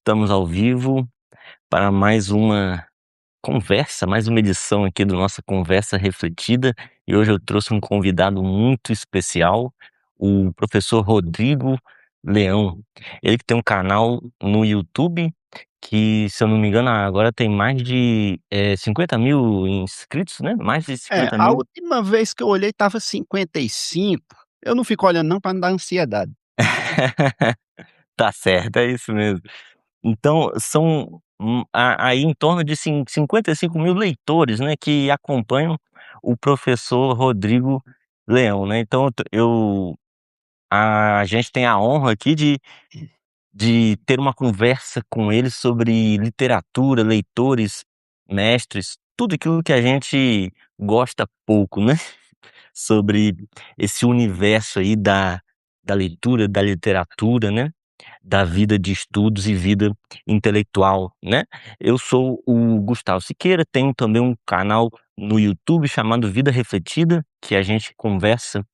Estamos ao vivo para mais uma conversa, mais uma edição aqui do nossa Conversa Refletida. E hoje eu trouxe um convidado muito especial, o professor Rodrigo Leão. Ele que tem um canal no YouTube que, se eu não me engano, agora tem mais de 50 mil inscritos, né? Mais de 50 A mil. última vez que eu olhei estava 55. Eu não fico olhando não para não dar ansiedade. Tá certo, é isso mesmo. Então, são, aí em torno de 55 mil leitores, né, que acompanham o professor Rodrigo Leão, né. Então a gente tem a honra aqui de ter uma conversa com ele sobre literatura, leitores, mestres, tudo aquilo que a gente gosta pouco, né, sobre esse universo aí da leitura, da literatura, né, da vida de estudos e vida intelectual, né. Eu sou o Gustavo Siqueira, tenho também um canal no YouTube chamado Vida Refletida, que a gente conversa,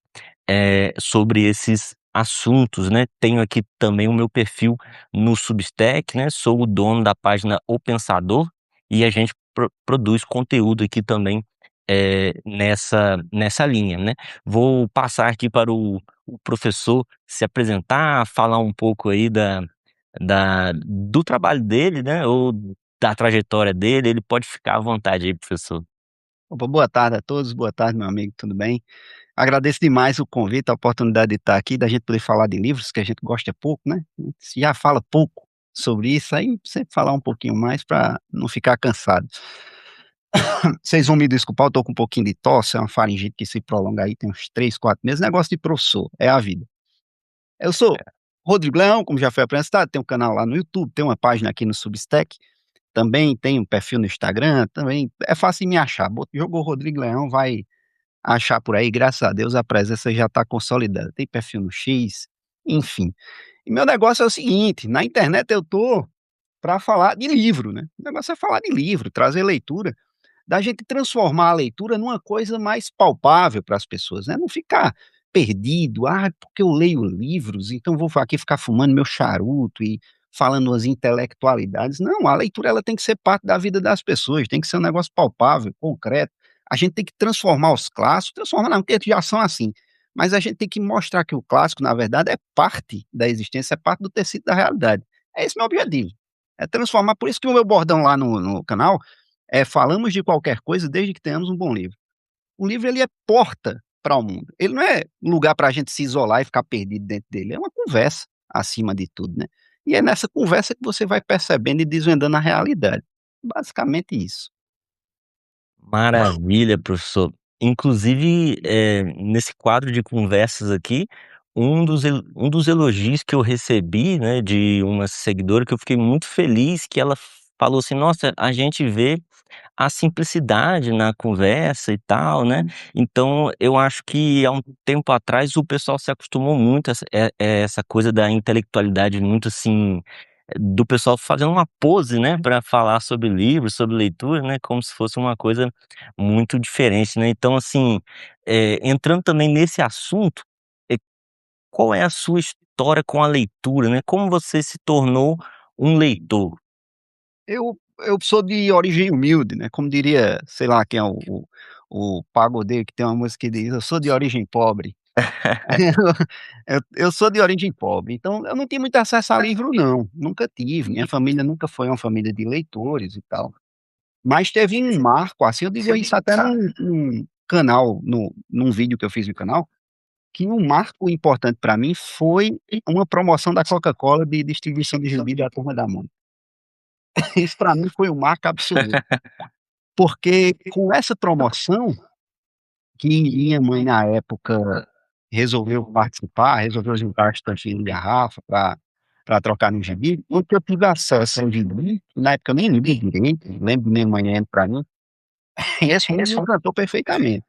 sobre esses assuntos, né. Tenho aqui também o meu perfil no Substack, né, sou o dono da página O Pensador, e a gente produz conteúdo aqui também, nessa linha, né. Vou passar aqui para o professor se apresentar, falar um pouco aí do trabalho dele, né, ou da trajetória dele. Ele pode ficar à vontade aí, professor. Opa, boa tarde a todos, boa tarde meu amigo, tudo bem? Agradeço demais o convite, a oportunidade de estar aqui, da gente poder falar de livros, que a gente gosta pouco, né, se já fala pouco sobre isso, aí sempre falar um pouquinho mais para não ficar cansado. Vocês vão me desculpar, eu estou com um pouquinho de tosse, é uma faringite que se prolonga aí tem uns 3, 4 meses, negócio de professor, é a vida. Eu sou Rodrigo Leão, como já foi apresentado, tenho um canal lá no YouTube, tenho uma página aqui no Substack. Também tem um perfil no Instagram, também é fácil de me achar, jogou Rodrigo Leão, vai achar por aí, graças a Deus a presença já está consolidada, tem perfil no X, enfim. E meu negócio é o seguinte, na internet eu tô para falar de livro, né, o negócio é falar de livro, trazer leitura, da gente transformar a leitura numa coisa mais palpável para as pessoas, né, não ficar perdido, porque eu leio livros, então vou aqui ficar fumando meu charuto e falando umas intelectualidades. Não, a leitura ela tem que ser parte da vida das pessoas, tem que ser um negócio palpável, concreto. A gente tem que transformar os clássicos, transformar não, porque já são assim, mas a gente tem que mostrar que o clássico, na verdade, é parte da existência, é parte do tecido da realidade. É esse meu objetivo, é transformar, por isso que o meu bordão lá no canal falamos de qualquer coisa desde que tenhamos um bom livro. O livro ele é porta para o mundo. Ele não é um lugar para a gente se isolar e ficar perdido dentro dele. É uma conversa acima de tudo, né? E é nessa conversa que você vai percebendo e desvendando a realidade. Basicamente isso. Maravilha, professor. Inclusive, nesse quadro de conversas aqui, um dos elogios que eu recebi, né, de uma seguidora, que eu fiquei muito feliz, que ela falou assim: "Nossa, a gente vê a simplicidade na conversa e tal, né". Então eu acho que há um tempo atrás o pessoal se acostumou muito a essa coisa da intelectualidade muito, assim, do pessoal fazendo uma pose, né, para falar sobre livros, sobre leitura, né, como se fosse uma coisa muito diferente, né. Então, assim, entrando também nesse assunto, eh, qual é a sua história com a leitura, né? Como você se tornou um leitor? Eu sou de origem humilde, né? Como diria, sei lá quem é o pagodeiro que tem uma música que diz: "Eu sou de origem pobre". Eu sou de origem pobre, então eu não tinha muito acesso a livro não, nunca tive, minha família nunca foi uma família de leitores e tal. Mas teve um marco, assim, eu digo isso até num canal, num vídeo que eu fiz no canal, que um marco importante para mim foi uma promoção da Coca-Cola de distribuição de gibi da Turma da Mônica. Isso para mim foi um marco absoluto, porque com essa promoção, que minha mãe na época resolveu participar, resolveu juntar as tampinhas de garrafa para trocar no gibi, onde eu tive acesso ao gibi, na época eu nem li direito, lembro minha mãe lendo para mim, e esse me encantou perfeitamente.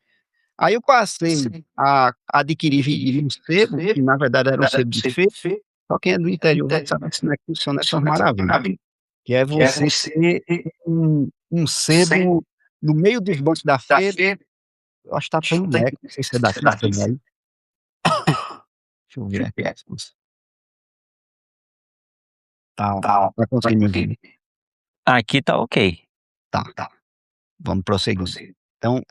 Aí eu passei a adquirir gibi no sebo, que na verdade era um sebo de feira, só quem é do interior vai saber como é que funciona essas maravilhas, que é você ter um sebo no meio dos bancos da feira, eu acho que tá tendo um eco, não sei se é daqui, se é daí. Deixa eu ver aqui. Tá, tá conseguindo me ouvir? Aqui tá ok. Tá, vamos prosseguindo. Então,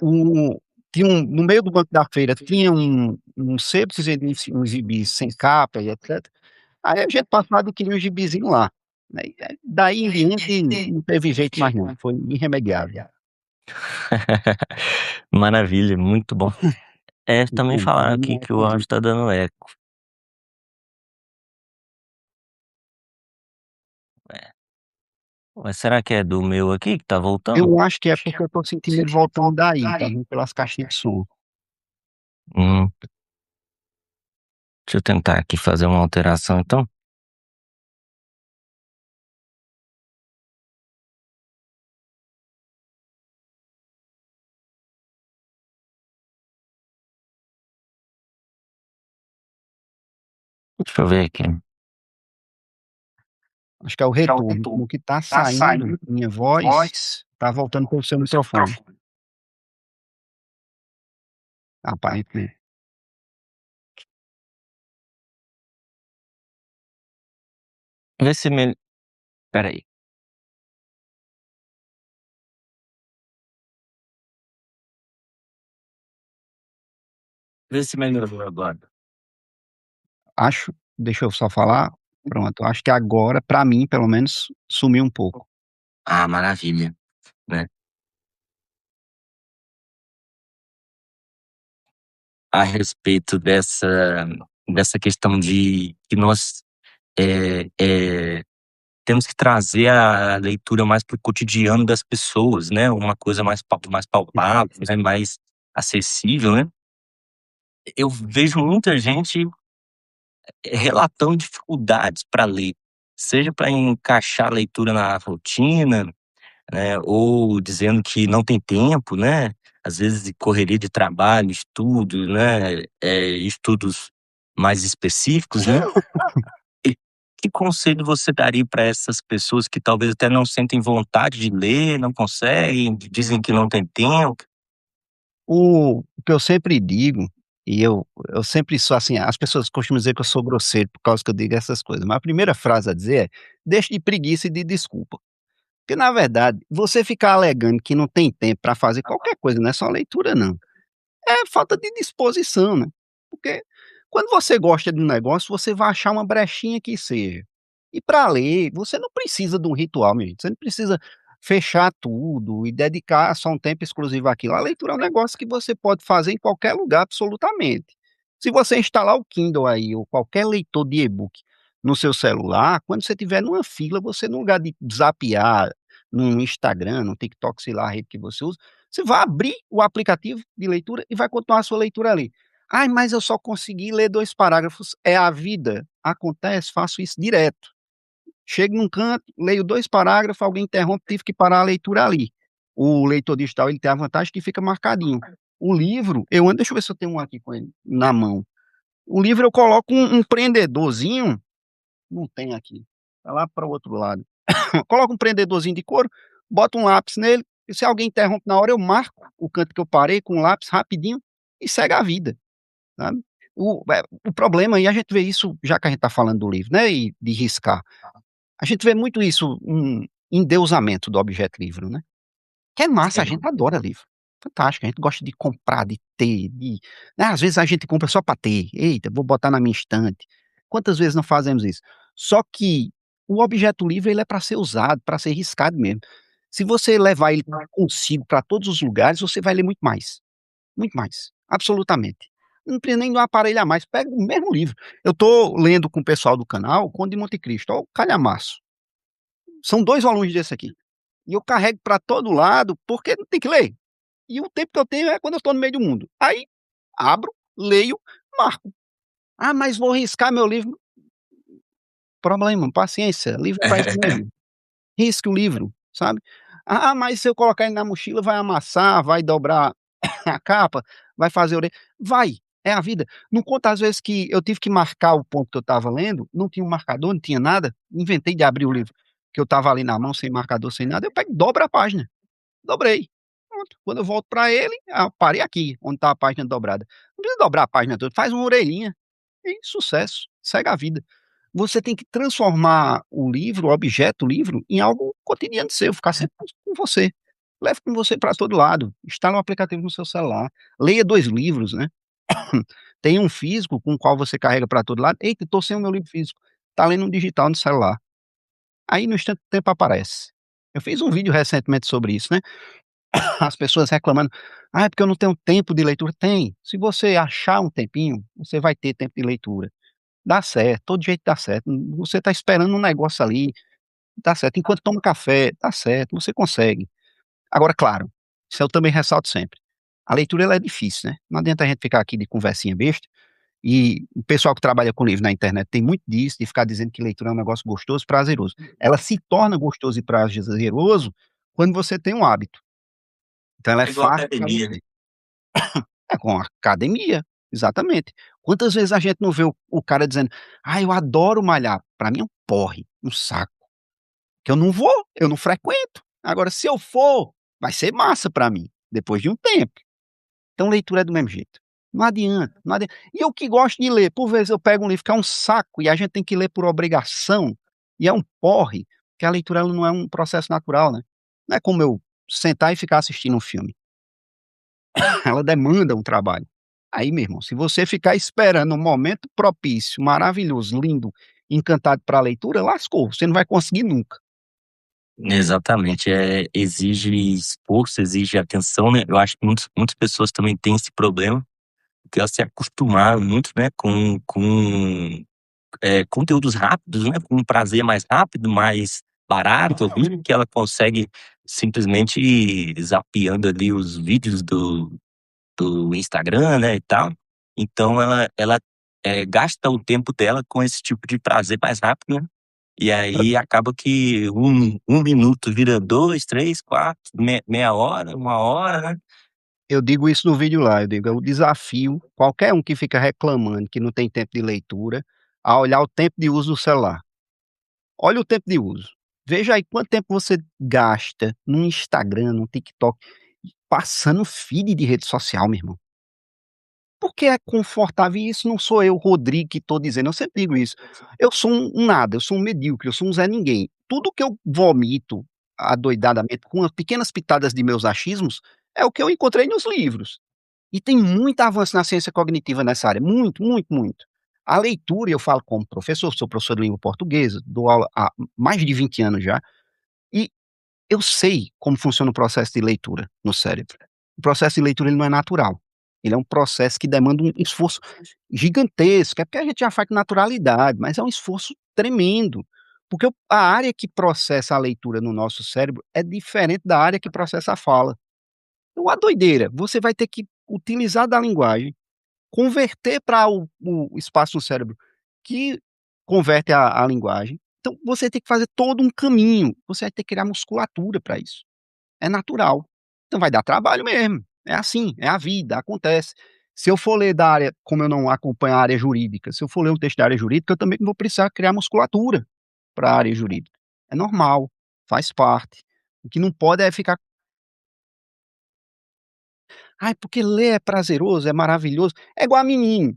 tinha no meio do banco da feira tinha um sebo de uns gibis sem capa e etcétera. Aí a gente passou lá e adquirir um gibizinho lá, né, e aí daí em diante não teve jeito mais não, foi irremediável. Maravilha, muito bom. É, também Então, falaram vamos aqui lá que o seguir. áudio tá dando eco. É. Mas será que é do meu aqui que tá voltando? Eu acho que é porque eu tô sentindo ele voltando daí, tá vindo pelas caixinhas de som. Hum, deixa eu tentar aqui fazer uma alteração então. Deixa eu ver aqui. Acho que é o retorno, no que tá saindo minha voz, tá voltando pelo seu microfone, aparentemente. Vê se me... Espera aí. Vê se melhorou agora. Deixa eu só falar, pronto, acho que agora, pra mim pelo menos, sumiu um pouco. Ah, maravilha, né? A respeito dessa questão de que nós temos que trazer a leitura mais para o cotidiano das pessoas, né? Uma coisa mais palpável, né? Mais acessível, né? Eu vejo muita gente relatando dificuldades para ler, seja para encaixar a leitura na rotina, né? Ou dizendo que não tem tempo, né? Às vezes de correria de trabalho, estudo, né? Estudos mais específicos, né? E que conselho você daria para essas pessoas que talvez até não sentem vontade de ler, não conseguem, dizem que não tem tempo? O que eu sempre digo, e eu sempre sou assim, as pessoas costumam dizer que eu sou grosseiro por causa que eu digo essas coisas, mas a primeira frase a dizer é: "Deixe de preguiça e de desculpa". Porque na verdade, você ficar alegando que não tem tempo para fazer qualquer coisa, não é só leitura não. É falta de disposição, né. Porque quando você gosta de um negócio, você vai achar uma brechinha que seja. E para ler, você não precisa de um ritual, minha gente, você não precisa fechar tudo e dedicar só um tempo exclusivo àquilo. A leitura é um negócio que você pode fazer em qualquer lugar, absolutamente. Se você instalar o Kindle aí, ou qualquer leitor de e-book no seu celular, quando você estiver numa fila, você no lugar de zapear no Instagram, no TikTok, sei lá a rede que você usa, você vai abrir o aplicativo de leitura e vai continuar a sua leitura ali. "Ai, mas eu só consegui ler 2 parágrafos". É a vida, acontece, faço isso direto. Chego num canto, leio 2 parágrafos, alguém interrompe, tive que parar a leitura ali. O leitor digital, ele tem a vantagem que fica marcadinho. O livro, eu ando deixa eu ver se eu tenho um aqui com ele na mão. O livro eu coloco um prendedorzinho, não tem aqui, tá lá para o outro lado. Coloco um prendedorzinho de couro, boto um lápis nele, e se alguém interrompe na hora, eu marco o canto que eu parei com um lápis rapidinho e segue a vida, sabe. O problema e a gente vê isso, já que a gente tá falando do livro, né, e de riscar, a gente vê muito isso, um endeusamento do objeto livro, né. Que é massa, a gente adora livro, fantástico, a gente gosta de comprar, de ter, né, às vezes a gente compra só para ter, "Eita, vou botar na minha estante", quantas vezes não fazemos isso? Só que o objeto livre ele é para ser usado, para ser riscado mesmo. Se você levar ele consigo para todos os lugares, você vai ler muito mais, absolutamente. Não precisa nem de um aparelho a mais, pega o mesmo livro. Eu estou lendo com o pessoal do canal Conde de Monte Cristo, ó o calhamaço, são 2 volumes desse aqui, e eu carrego para todo lado, porque não tem que ler. E o tempo que eu tenho é quando eu estou no meio do mundo. Aí, abro, leio, marco. "Ah, mas vou riscar meu livro", problema, paciência, livro é pra isso mesmo. Risque o livro, sabe. "Ah, mas se eu colocar ele na mochila vai amassar, vai dobrar a capa, vai fazer ore", vai, é a vida. Não conta as vezes que eu tive que marcar o ponto que eu estava lendo, não tinha um marcador, não tinha nada, inventei de abrir o livro, que eu estava ali na mão sem marcador, sem nada, eu pego e dobro a página. Dobrei. Pronto, quando eu volto para ele, parei aqui, onde está a página dobrada. Não precisa dobrar a página toda, faz uma orelhinha, e sucesso, segue a vida. Você tem que transformar o livro, o objeto, o livro, em algo cotidiano seu, ficar sempre com você. Leve com você para todo lado, instala um aplicativo no seu celular, leia 2 livros, né. Tem um físico com o qual você carrega para todo lado, "Eita, estou sem o meu livro físico", tá lendo um digital no celular. Aí no instante do tempo aparece. Eu fiz um vídeo recentemente sobre isso, né, as pessoas reclamando: "Ah, é porque eu não tenho tempo de leitura". Tem, se você achar um tempinho, você vai ter tempo de leitura. Dá certo, todo jeito dá certo, você está esperando um negócio ali, dá certo, enquanto toma café, dá certo, você consegue. Agora claro, isso eu também ressalto sempre, a leitura ela é difícil, né, não adianta a gente ficar aqui de conversinha besta, e o pessoal que trabalha com livro na internet tem muito disso, de ficar dizendo que leitura é um negócio gostoso, prazeroso. Ela se torna gostoso e prazeroso quando você tem um hábito, então ela é É igual fácil para academia, né. você. É com a academia, exatamente. Quantas vezes a gente não vê o cara dizendo: "Ah, eu adoro malhar", pra mim é um porre, um saco, que eu não vou, eu não frequento. Agora se eu for, vai ser massa pra mim, depois de um tempo. Então leitura é do mesmo jeito. Não adianta, não adianta. E eu que gosto de ler, por vezes eu pego um livro que é um saco e a gente tem que ler por obrigação, e é um porre, que a leitura ela não é um processo natural, né. Não é como eu sentar e ficar assistindo um filme. Ela demanda um trabalho. Aí, meu irmão, se você ficar esperando um momento propício, maravilhoso, lindo, encantado para a leitura, lascou, você não vai conseguir nunca. Exatamente, exige esforço, exige atenção, né. Eu acho que muitas pessoas também têm esse problema, porque elas se acostumaram muito, né, com conteúdos rápidos, né, com um prazer mais rápido, mais barato ali, que ela consegue simplesmente zapeando ali os vídeos do Instagram, né, e tal. Então ela gasta o tempo dela com esse tipo de prazer mais rápido, né, e aí acaba que um minuto vira 2, 3, 4, meia hora, 1 hora, né. Eu digo isso no vídeo lá, eu digo, é o desafio, qualquer um que fica reclamando que não tem tempo de leitura, a olhar o tempo de uso do celular. Olha o tempo de uso. Veja aí quanto tempo você gasta no Instagram, no TikTok, passando feed de rede social, meu irmão. Porque é confortável e isso não sou eu, Rodrigo, que estou dizendo, eu sempre digo isso. Eu sou um nada, eu sou um medíocre, eu sou um Zé Ninguém. Tudo que eu vomito adoidadamente com as pequenas pitadas de meus achismos, é o que eu encontrei nos livros. E tem muito avanço na ciência cognitiva nessa área, muito, muito, muito. A leitura, eu falo como professor, sou professor de língua portuguesa, dou aula há mais de 20 anos já, e eu sei como funciona o processo de leitura no cérebro. O processo de leitura ele não é natural. Ele é um processo que demanda um esforço gigantesco. É porque a gente já faz com naturalidade, mas é um esforço tremendo. Porque a área que processa a leitura no nosso cérebro é diferente da área que processa a fala. Então, a doideira, você vai ter que utilizar da linguagem, converter para o espaço no cérebro que converte a linguagem. Então, você tem que fazer todo um caminho. Você vai ter que criar musculatura para isso. É natural. Então vai dar trabalho mesmo. É assim, é a vida, acontece. Se eu for ler da área, como eu não acompanho a área jurídica, se eu for ler um texto da área jurídica, eu também vou precisar criar musculatura para a área jurídica. É normal, faz parte. O que não pode é ficar: "Ai, porque ler é prazeroso, é maravilhoso". É igual a menino.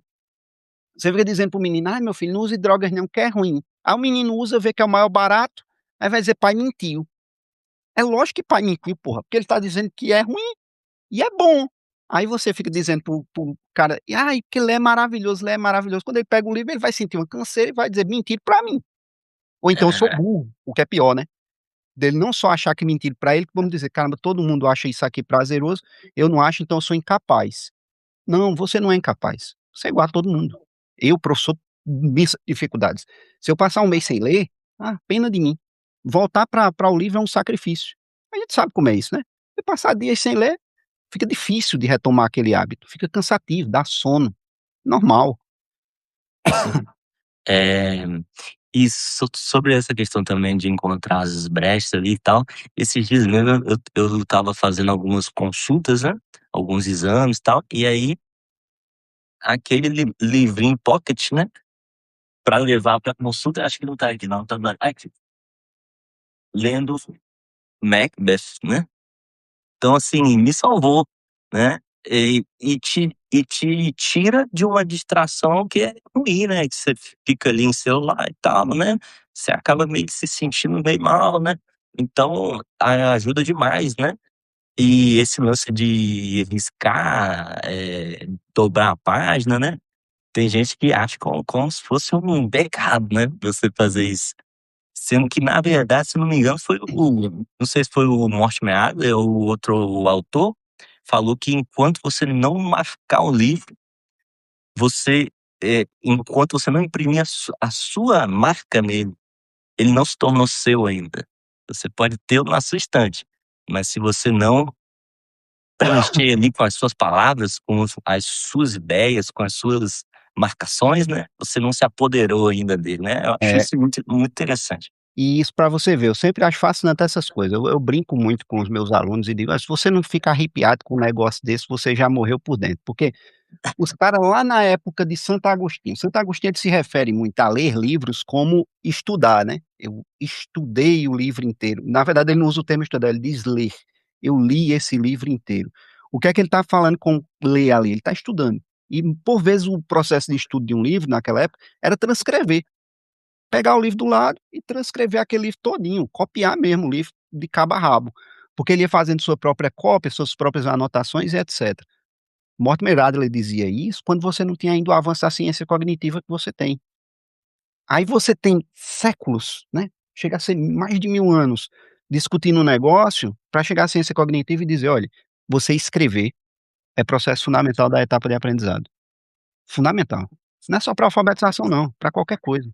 Você fica dizendo para o menino: "Ai, meu filho, não use drogas não, que é ruim". Aí o menino usa, vê que é o maior barato, aí vai dizer: "Pai mentiu". É lógico que pai mentiu, porra, porque ele está dizendo que é ruim. E é bom. Aí você fica dizendo para o cara: "Ai, que ler é maravilhoso, ler é maravilhoso". Quando ele pega o livro, ele vai sentir uma canseira e vai dizer: "Mentira pra mim". Ou então eu sou É, burro, o que é pior, né. Dele não só achar que mentiram pra ele, vamos dizer: "Caramba, todo mundo acha isso aqui prazeroso, eu não acho, então eu sou incapaz". Não, você não é incapaz. Você é igual a todo mundo. Eu, professor, imensas dificuldades. Se eu passar um mês sem ler, pena de mim. Voltar pra o livro é um sacrifício. A gente sabe como é isso, né. Você passar dias sem ler, fica difícil de retomar aquele hábito, fica cansativo, dá sono, normal. sim. Eh, e sobre essa questão também de encontrar as brechas ali e tal, esses dias mesmo eu estava fazendo algumas consultas, né, alguns exames e tal, e aí aquele livrinho pocket, né, pra levar pra consulta, acho que não tá aqui não, tá aqui, lendo Macbeth, né. Então assim, me salvou, né. e te tira de uma distração que é ruim, né, que você fica ali em celular e tal, né, você acaba meio que se sentindo meio mal, né, então ajuda demais, né. E esse lance de riscar, dobrar a página, né, tem gente que acha como se fosse um pecado, né, você fazer isso. Sendo que na verdade, se não me engano, foi não sei se foi o Mortimer Adler ou o outro autor, falou que enquanto você não marcar o livro, você, enquanto você não imprimir a sua marca nele, ele não se tornou seu ainda. Você pode tê-lo na sua estante, mas se você não preencher ali com as suas palavras, com as suas ideias, com as suas marcações, né, você não se apoderou ainda dele, né. Eu acho É, isso muito muito interessante. e isso para você ver, eu sempre acho fascinante essas coisas. Eu brinco muito com os meus alunos e digo: "Ah, se você não fica arrepiado com um negócio desse, você já morreu por dentro", porque os caras lá na época de Santo Agostinho ele se refere muito a ler livros como estudar, né. Eu estudei o livro inteiro. Na verdade ele não usa o termo estudar, ele diz ler. Eu li esse livro inteiro. O que é que ele está falando com ler ali? Ele está estudando. E por vezes o processo de estudo de um livro naquela época era transcrever. Pegar o livro do lado e transcrever aquele livro todinho, copiar mesmo o livro de cabo a rabo, porque ele ia fazendo sua própria cópia, suas próprias anotações e etcétera. Mortimer Adler dizia isso quando você não tinha ainda o avanço da ciência cognitiva que você tem. Aí você tem séculos, né, chega a ser mais de 1000 anos, discutindo um negócio para chegar à ciência cognitiva e dizer: "Olha, você escrever é processo fundamental da etapa de aprendizado". Fundamental. Não é só para alfabetização não, para qualquer coisa.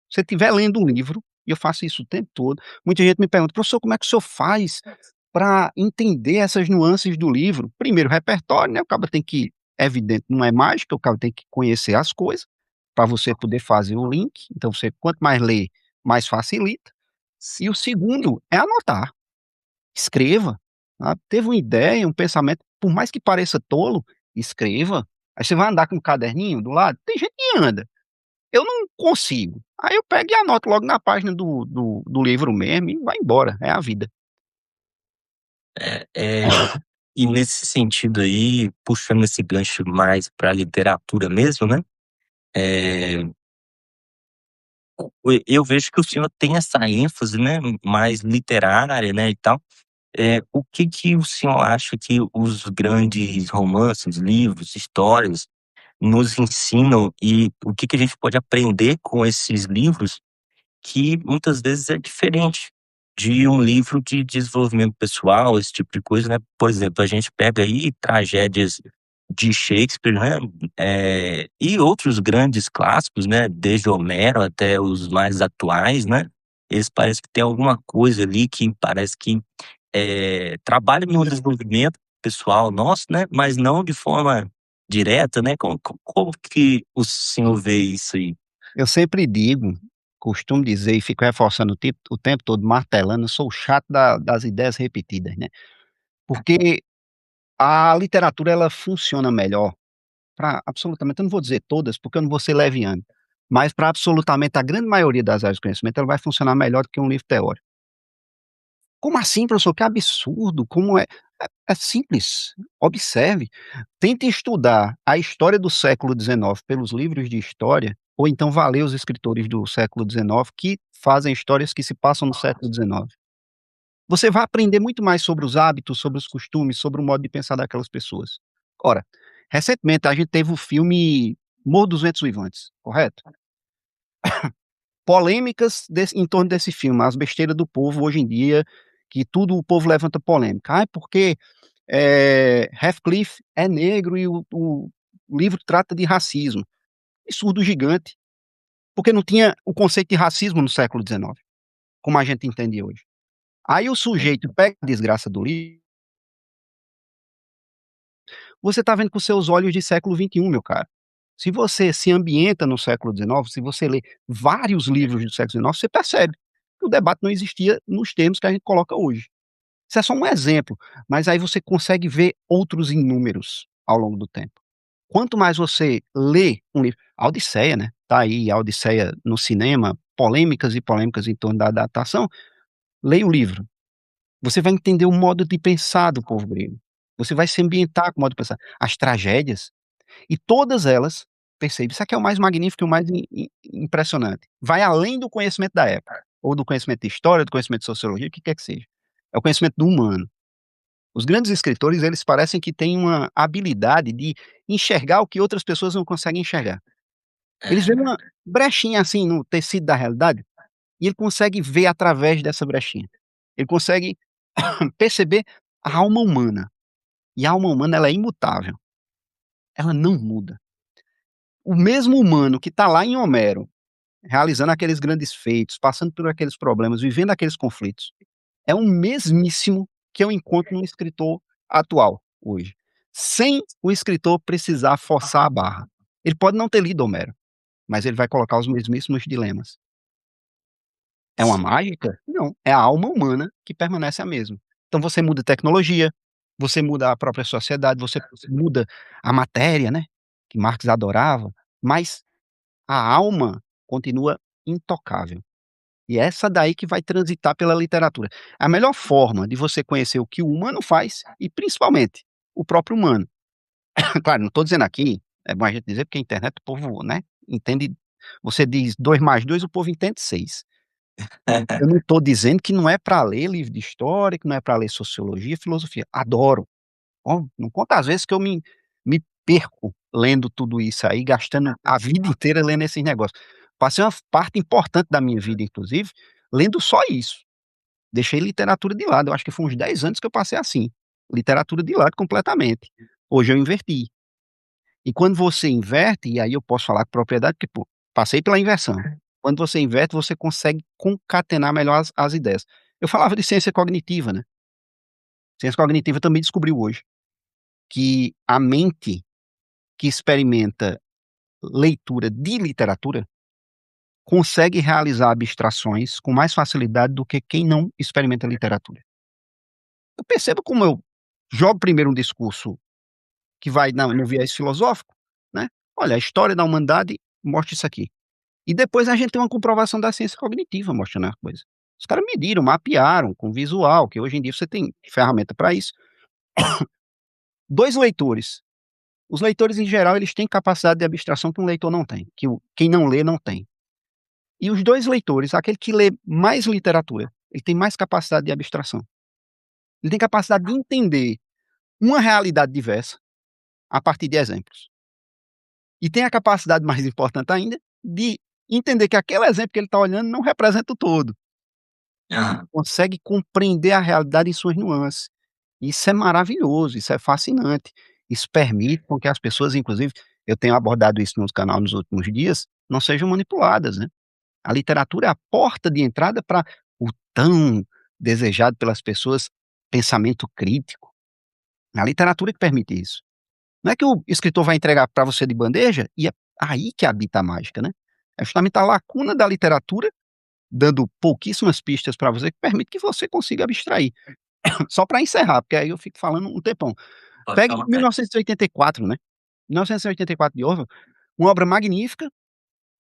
Você estiver lendo um livro, e eu faço isso o tempo todo, muita gente me pergunta: "Professor, como é que o senhor faz para entender essas nuances do livro?". Primeiro, repertório, né, o cabo tem que evidente, não é mágica, o cabo tem que conhecer as coisas, para você poder fazer o link, então você quanto mais lê, mais facilita. E o segundo é anotar, escreva, sabe. Teve uma ideia, um pensamento, por mais que pareça tolo, escreva. Aí você vai andar com um caderninho do lado, tem gente que anda. Eu não consigo. Aí eu pego e anoto logo na página do livro mesmo e vai embora, é a vida. E nesse sentido aí, puxando esse gancho mais pra literatura mesmo, né, eh, eu vejo que o senhor tem essa ênfase, né, mais literária, né, e tal. O que que o senhor acha que os grandes romances, livros, histórias nos ensinam e o que que a gente pode aprender com esses livros que muitas vezes é diferente de um livro de desenvolvimento pessoal, esse tipo de coisa, né. Por exemplo, a gente pega aí tragédias de Shakespeare, né, e outros grandes clássicos, né, desde Homero até os mais atuais, né, eles parecem que tem alguma coisa ali que parece que, trabalha no desenvolvimento pessoal nosso, né, mas não de forma direta, né. Como que o senhor vê isso aí? Eu sempre digo, costumo dizer e fico reforçando o tempo todo, martelando, eu sou o chato das ideias repetidas, né. Porque a literatura ela funciona melhor para absolutamente, eu não vou dizer todas, porque eu não vou ser leviano, mas para absolutamente a grande maioria das áreas do conhecimento, ela vai funcionar melhor do que um livro teórico. Como assim, professor? Que absurdo! Como é simples. Observe. Tente estudar a história do século XIX pelos livros de história, ou então vá ler os escritores do século XIX que fazem histórias que se passam no século XIX. Você vai aprender muito mais sobre os hábitos, sobre os costumes, sobre o modo de pensar daquelas pessoas. Ora, recentemente a gente teve o filme Morro dos Ventos Uivantes, correto? Polêmicas em torno desse filme, as besteiras do povo hoje em dia, que tudo o povo levanta polêmica. "Ai, porque, Heathcliff é negro e o livro trata de racismo". Absurdo gigante, porque não tinha o conceito de racismo no século XIX, como a gente entende hoje. Aí o sujeito pega a desgraça do livro, você está vendo com seus olhos de século XXI, meu caro. Se você se ambienta no século XIX, se você lê vários livros do século XIX, você percebe que o debate não existia nos termos que a gente coloca hoje. Isso é só um exemplo, mas aí você consegue ver outros inúmeros ao longo do tempo. Quanto mais você lê um livro, a Odisseia, né, tá aí a Odisseia no cinema, polêmicas e polêmicas em torno da adaptação, leia o livro, você vai entender o modo de pensar do povo grego. Você vai se ambientar com o modo de pensar. As tragédias, e todas elas, percebe, isso aqui é o mais magnífico e o mais impressionante, vai além do conhecimento da época, ou do conhecimento de história, do conhecimento de sociologia, o que quer que seja. É o conhecimento do humano. Os grandes escritores, eles parecem que têm uma habilidade de enxergar o que outras pessoas não conseguem enxergar. Eles veem É. uma brechinha, assim, no tecido da realidade, e ele consegue ver através dessa brechinha. Ele consegue perceber a alma humana, e a alma humana ela é imutável, ela não muda. O mesmo humano que está lá em Homero, realizando aqueles grandes feitos, passando por aqueles problemas, vivendo aqueles conflitos, é o mesmíssimo que eu encontro no escritor atual, hoje, sem o escritor precisar forçar a barra. Ele pode não ter lido Homero, mas ele vai colocar os mesmíssimos dilemas. É uma Sim. mágica? Não, é a alma humana que permanece a mesma. Então você muda a tecnologia, você muda a própria sociedade, você muda a matéria, né, que Marx adorava, mas a alma continua intocável. E é essa daí que vai transitar pela literatura. A melhor forma de você conhecer o que o humano faz e, principalmente, o próprio humano. Claro, não estou dizendo aqui, é bom a gente dizer, porque a internet o povo, né, entende, você diz 2 mais 2, o povo entende 6. Eu não estou dizendo que não é para ler livro de história, que não é para ler sociologia, filosofia. Adoro. Ó, não conta as vezes que eu me perco lendo tudo isso aí, gastando a vida inteira lendo esses negócios. Passei uma parte importante da minha vida, inclusive, lendo só isso. Deixei literatura de lado, eu acho que foi uns 10 anos que eu passei assim, literatura de lado completamente. Hoje eu inverti. E quando você inverte, e aí eu posso falar com propriedade, porque, pô, passei pela inversão. Quando você inverte, você consegue concatenar melhor as ideias. Eu falava de ciência cognitiva, né. Ciência cognitiva também descobriu hoje que a mente que experimenta leitura de literatura, consegue realizar abstrações com mais facilidade do que quem não experimenta literatura. Eu percebo como eu jogo primeiro um discurso que vai na no viés filosófico, né, olha, a história da humanidade mostra isso aqui. E depois a gente tem uma comprovação da ciência cognitiva mostrando a coisa. Os caras mediram, mapearam com visual, que hoje em dia você tem ferramenta para isso. 2 leitores. Os leitores em geral eles têm capacidade de abstração que um leitor não tem, que o quem não lê não tem. E os 2 leitores, aquele que lê mais literatura, ele tem mais capacidade de abstração. Ele tem capacidade de entender uma realidade diversa a partir de exemplos. E tem a capacidade mais importante ainda, de entender que aquele exemplo que ele está olhando não representa o todo. Aham. Consegue compreender a realidade em suas nuances. Isso é maravilhoso, isso é fascinante. Isso permite com que as pessoas, inclusive, eu tenho abordado isso nos canal nos últimos dias, não sejam manipuladas, né. A literatura é a porta de entrada para o tão desejado pelas pessoas pensamento crítico. É a literatura que permite isso. Não é que o escritor vai entregar para você de bandeja, e é aí que habita a mágica, né. É justamente a lacuna da literatura, dando pouquíssimas pistas para você, que permite que você consiga abstrair. Só para encerrar, porque aí eu fico falando um tempão. Pode ficar Pegue à vontade. 1984, né. 1984 de Orwell, uma obra magnífica,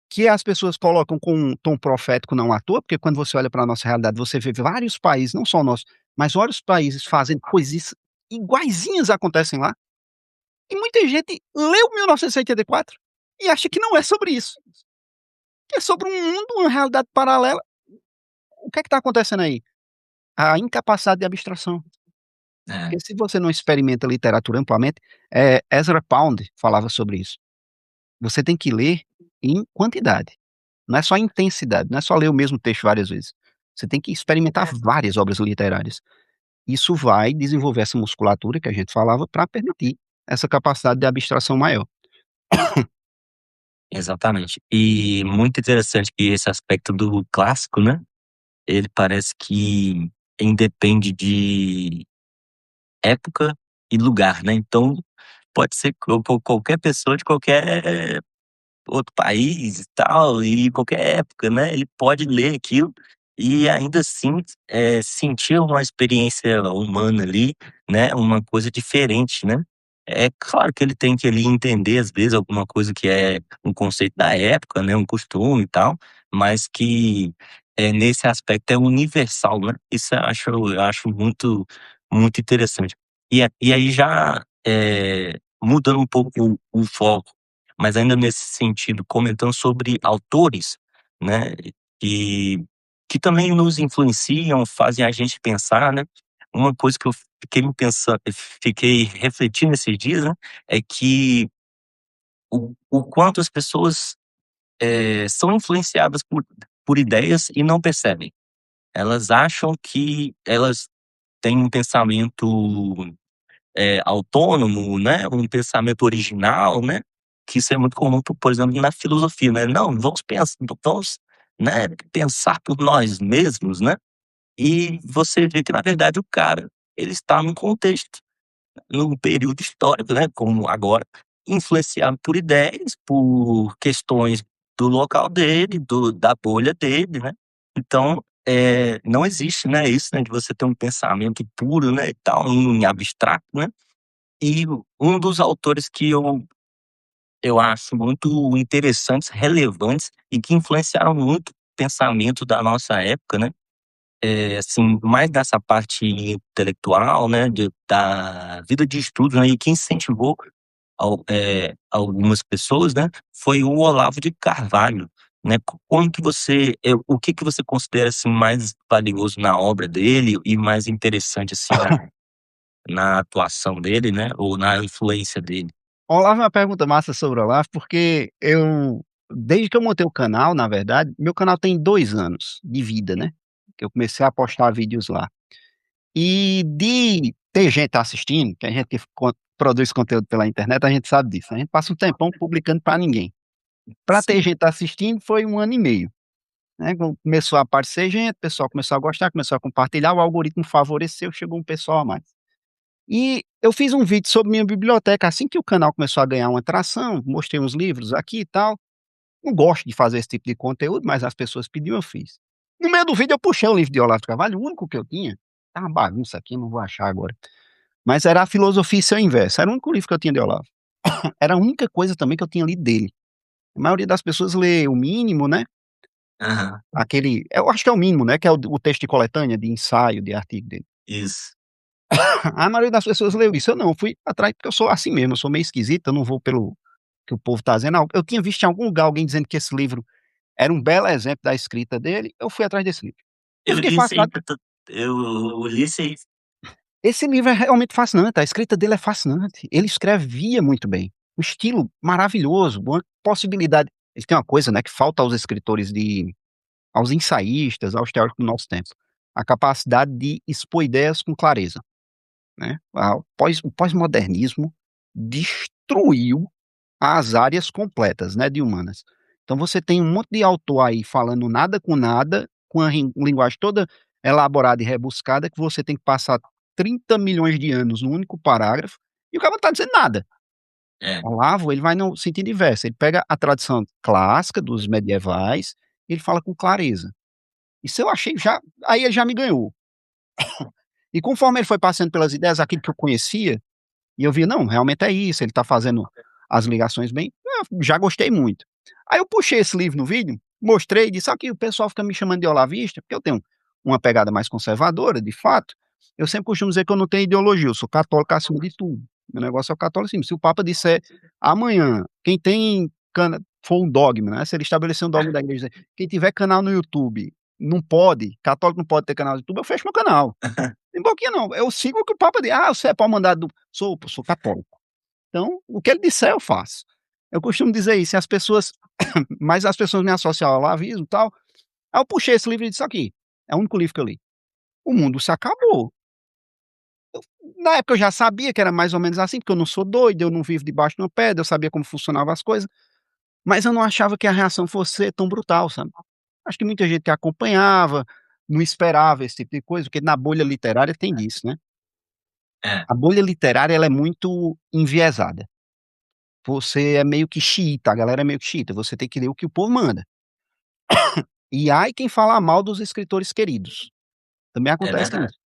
que as pessoas colocam com um tom profético não à toa, porque quando você olha para a nossa realidade, você vê vários países, não só o nosso, mas vários países fazendo coisas iguaizinhas acontecem lá, e muita gente leu 1984 e acha que não é sobre isso, que é sobre um mundo, uma realidade paralela. O que é que está acontecendo aí? A incapacidade de abstração. É, Porque se você não experimenta literatura amplamente, Ezra Pound falava sobre isso. Você tem que ler em quantidade, não é só intensidade, não é só ler o mesmo texto várias vezes. Você tem que experimentar várias obras literárias. Isso vai desenvolver essa musculatura que a gente falava para permitir essa capacidade de abstração maior. exatamente. E muito interessante que esse aspecto do clássico, né, ele parece que independe de época e lugar, né, então pode ser qualquer pessoa de qualquer outro país e tal, e qualquer época, né, ele pode ler aquilo e ainda assim, sentir uma experiência humana ali, né, uma coisa diferente, né. É claro que ele tem que ali entender, às vezes, alguma coisa que é um conceito da época, né, um costume e tal, mas que, nesse aspecto é universal, né. Isso eu acho muito muito interessante. E aí já, mudando um pouco o foco, mas ainda nesse sentido, comentando sobre autores, né, que que também nos influenciam, fazem a gente pensar, né. Uma coisa que eu fiquei refletindo esses dias, né, é que o quanto as pessoas, são influenciadas por ideias e não percebem. Elas acham que elas têm um pensamento autônomo, né, um pensamento original, né, que isso é muito comum, por exemplo, na filosofia, né, "Não, vamos, né, pensar por nós mesmos", né, e você vê que na verdade o cara, ele está num contexto, num período histórico, né, como agora, influenciado por ideias, por questões do local dele, da bolha dele, né. Então, não existe, né, isso, né, de você ter um pensamento puro, né, e tal, em abstrato, né. E um dos autores que eu acho muito interessantes, relevantes e que influenciaram muito o pensamento da nossa época, né, assim, mais nessa parte intelectual, né, da vida de estudo, né, e que incentivou algumas pessoas, né, foi o Olavo de Carvalho, né. Como que você o que que você considera, assim, mais valioso na obra dele e mais interessante, assim, na atuação dele, né, ou na influência dele? Olavo é uma pergunta massa sobre o Olavo, porque desde que eu montei o canal, na verdade, meu canal tem 2 anos de vida, né, que eu comecei a postar vídeos lá. E de ter gente assistindo, que a gente que produz conteúdo pela internet, a gente sabe disso, a gente passa um tempão publicando para ninguém. Para ter Sim. gente assistindo foi 1 ano e meio, né, começou a aparecer gente, o pessoal começou a gostar, começou a compartilhar, o algoritmo favoreceu, chegou um pessoal a mais. E eu fiz um vídeo sobre minha biblioteca, assim que o canal começou a ganhar uma atração, mostrei uns livros aqui e tal. Não gosto de fazer esse tipo de conteúdo, mas as pessoas pediam, eu fiz. No meio do vídeo eu puxei o livro de Olavo de Carvalho, o único que eu tinha, tá uma bagunça aqui, não vou achar agora, mas era A Filosofia e Seu Inverso, era o único livro que eu tinha de Olavo. Era a única coisa também que eu tinha lido dele. A maioria das pessoas lê o mínimo, né, Aham. aquele eu acho que é o mínimo, né, que é o texto de coletânea, de ensaio, de artigo dele. Isso. A maioria das pessoas leu isso, eu não, fui atrás porque eu sou assim mesmo, eu sou meio esquisito, eu não vou pelo que o povo está dizendo, não, eu tinha visto em algum lugar alguém dizendo que esse livro era um belo exemplo da escrita dele, eu fui atrás desse livro. Eu Eu fiquei li isso aí, fascinado, eu li isso aí. esse livro é realmente fascinante, a escrita dele é fascinante, ele escrevia muito bem, um estilo maravilhoso, uma possibilidade ele tem uma coisa, né, que falta aos escritores aos ensaístas, aos teóricos do nosso tempo, a capacidade de expor ideias com clareza. Né, o pós-modernismo destruiu as áreas completas, né, de humanas. Então você tem um monte de autor aí falando nada com nada, com a linguagem toda elaborada e rebuscada, que você tem que passar 30 milhões de anos num único parágrafo, e o cara não tá dizendo nada. É, Olavo, ele vai no sentido inverso, ele pega a tradição clássica dos medievais, e ele fala com clareza. Isso eu achei já aí ele já me ganhou. E conforme ele foi passando pelas ideias, aquilo que eu conhecia, e eu vi: "Não, realmente é isso, ele está fazendo as ligações bem", já gostei muito. Aí eu puxei esse livro no vídeo, mostrei, disse: "Aqui o pessoal fica me chamando de olavista", porque eu tenho uma pegada mais conservadora, de fato. Eu sempre costumo dizer que eu não tenho ideologia, eu sou católico acima de tudo. Meu negócio é o catolicismo. Se o papa disser amanhã, quem tem for um dogma, né, se ele estabelecer um dogma da igreja, quem tiver canal no YouTube não pode, católico não pode ter canal no YouTube, eu fecho meu canal. Tem boquinha não, eu sigo o que o papa diz: "Ah, você é pau-mandado do", sou católico. Então, o que ele disser eu faço. Eu costumo dizer isso, e as pessoas mas as pessoas me associam ao olavismo e tal, aí eu puxei esse livro e disse: "Aqui, é o único livro que eu li. O mundo se acabou". Na época eu já sabia que era mais ou menos assim, porque eu não sou doido, eu não vivo debaixo de uma pedra, eu sabia como funcionavam as coisas, mas eu não achava que a reação fosse ser tão brutal, sabe. Acho que muita gente que acompanhava, não esperava esse tipo de coisa, porque na bolha literária tem disso, né. é, A bolha literária ela é muito enviesada. Você é meio que xiita, a galera é meio que xiita, você tem que ler o que o povo manda. E ai quem falar mal dos escritores queridos, também é acontece verdade. isso.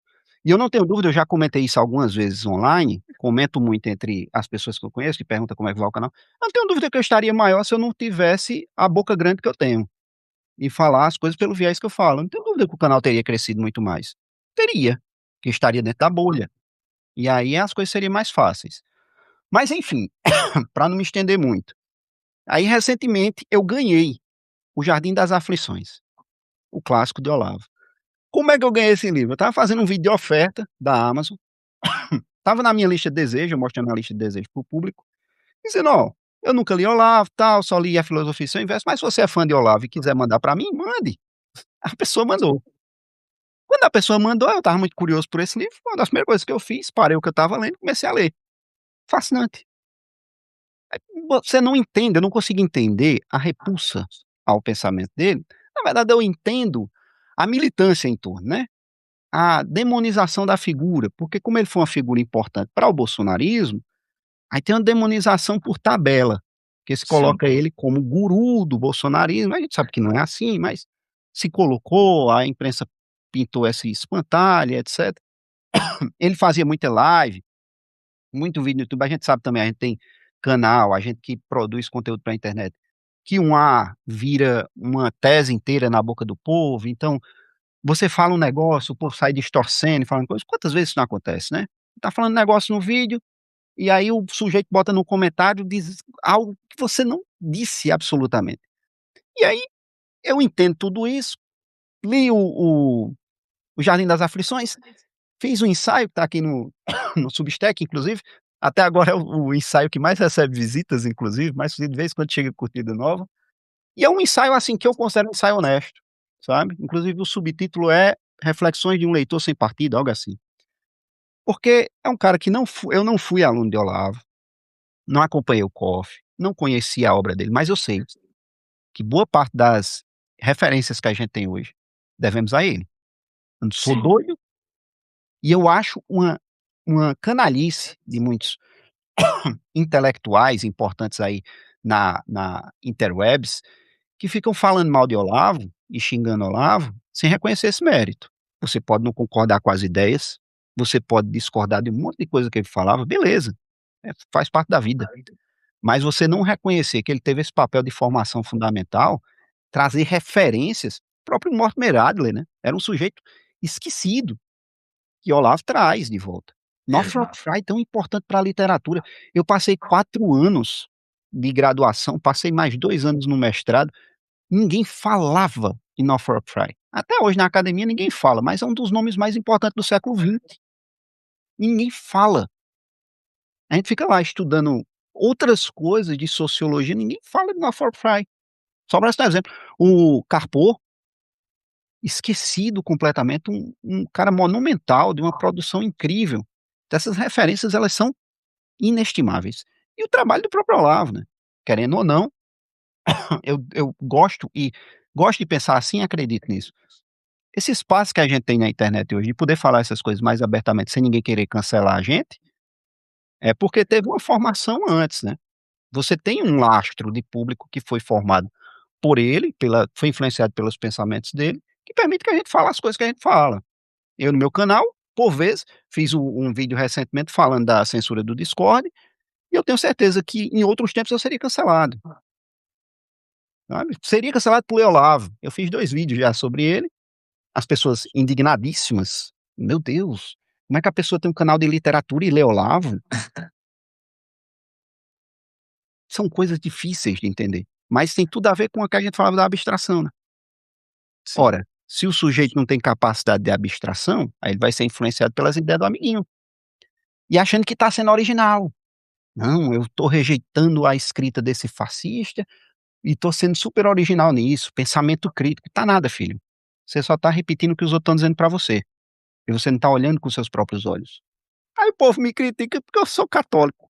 E eu não tenho dúvida, eu já comentei isso algumas vezes online, comento muito entre as pessoas que eu conheço, que perguntam como é que vai o canal, eu não tenho dúvida que eu estaria maior se eu não tivesse a boca grande que eu tenho, e falar as coisas pelo viés que eu falo, eu não tenho dúvida que o canal teria crescido muito mais. Teria, que estaria dentro da bolha. E aí as coisas seriam mais fáceis. Mas enfim, para não me estender muito, aí recentemente eu ganhei O Jardim das Aflições, o clássico de Olavo. Como é que eu ganhei esse livro? Eu estava fazendo um vídeo de oferta da Amazon, estava na minha lista de desejo, eu mostrando a lista de desejo para o público, dizendo: "Ó, eu nunca li Olavo, tal, só li A Filosofia e seu Inverso, mas se você é fã de Olavo e quiser mandar para mim, mande". A pessoa mandou. Quando a pessoa mandou, eu estava muito curioso por esse livro, uma das primeiras coisas que eu fiz, parei o que eu estava lendo e comecei a ler. Fascinante. Você não entende, eu não consigo entender a repulsa ao pensamento dele. Na verdade, eu entendo a militância em torno, né, a demonização da figura, porque como ele foi uma figura importante para o bolsonarismo, aí tem uma demonização por tabela, que se Sim. coloca ele como guru do bolsonarismo, a gente sabe que não é assim, mas se colocou, a imprensa pintou esse espantalho, etcétera. Ele fazia muita live, muito vídeo no YouTube, a gente sabe também, a gente tem canal, a gente que produz conteúdo para a internet, que um A vira uma tese inteira na boca do povo, então você fala um negócio, o povo sai distorcendo e falando coisas, quantas vezes isso não acontece, né? Tá falando negócio no vídeo, e aí o sujeito bota no comentário, diz algo que você não disse absolutamente. E aí eu entendo tudo isso, li o Jardim das Aflições, fiz um ensaio que tá aqui no no Substack inclusive, até agora é o ensaio que mais recebe visitas inclusive, mas de vez em quando chega curtida nova, e é um ensaio, assim, que eu considero um ensaio honesto, sabe. Inclusive o subtítulo é "Reflexões de um leitor sem partido", algo assim. Porque é um cara que eu não fui aluno de Olavo, não acompanhei o COF, não conheci a obra dele, mas eu sei que boa parte das referências que a gente tem hoje, devemos a ele. Eu não sou Sim. doido e eu acho uma canalice de muitos intelectuais importantes aí na interwebs, que ficam falando mal de Olavo e xingando Olavo, sem reconhecer esse mérito. Você pode não concordar com as ideias, você pode discordar de um monte de coisa que ele falava, beleza, faz parte da vida. Mas você não reconhecer que ele teve esse papel de formação fundamental, trazer referências, o próprio Mortimer Adler, né, era um sujeito esquecido, que Olavo traz de volta. Northrop Exato. Frye tão importante para a literatura. Eu passei 4 anos de graduação, passei mais 2 anos no mestrado, ninguém falava em Northrop Frye. Até hoje na academia ninguém fala, mas é um dos nomes mais importantes do século XX. Ninguém fala. A gente fica lá estudando outras coisas de sociologia, ninguém fala de Northrop Frye. Só para citar um exemplo, o Carpo, esquecido completamente, um cara monumental, de uma produção incrível. Essas referências elas são inestimáveis. E o trabalho do próprio Olavo, né, querendo ou não, eu gosto de pensar assim e acredito nisso. Esse espaço que a gente tem na internet hoje, de poder falar essas coisas mais abertamente sem ninguém querer cancelar a gente, é porque teve uma formação antes, né. Você tem um lastro de público que foi formado por ele, foi influenciado pelos pensamentos dele, que permite que a gente fale as coisas que a gente fala. Eu no meu canal, por vezes, fiz um vídeo recentemente falando da censura do Discord, e eu tenho certeza que em outros tempos eu seria cancelado, sabe. Seria cancelado por Olavo. Eu fiz 2 vídeos já sobre ele, as pessoas indignadíssimas. "Meu Deus, como é que a pessoa tem um canal de literatura e lê Olavo?" São coisas difíceis de entender, mas tem tudo a ver com o que a gente falava da abstração, né. Sim. Ora, se o sujeito não tem capacidade de abstração, aí ele vai ser influenciado pelas ideias do amiguinho, e achando que está sendo original. "Não, eu estou rejeitando a escrita desse fascista e estou sendo super original nisso, pensamento crítico", tá nada filho, você só está repetindo o que os outros estão dizendo para você, e você não está olhando com seus próprios olhos. Aí o povo me critica porque eu sou católico,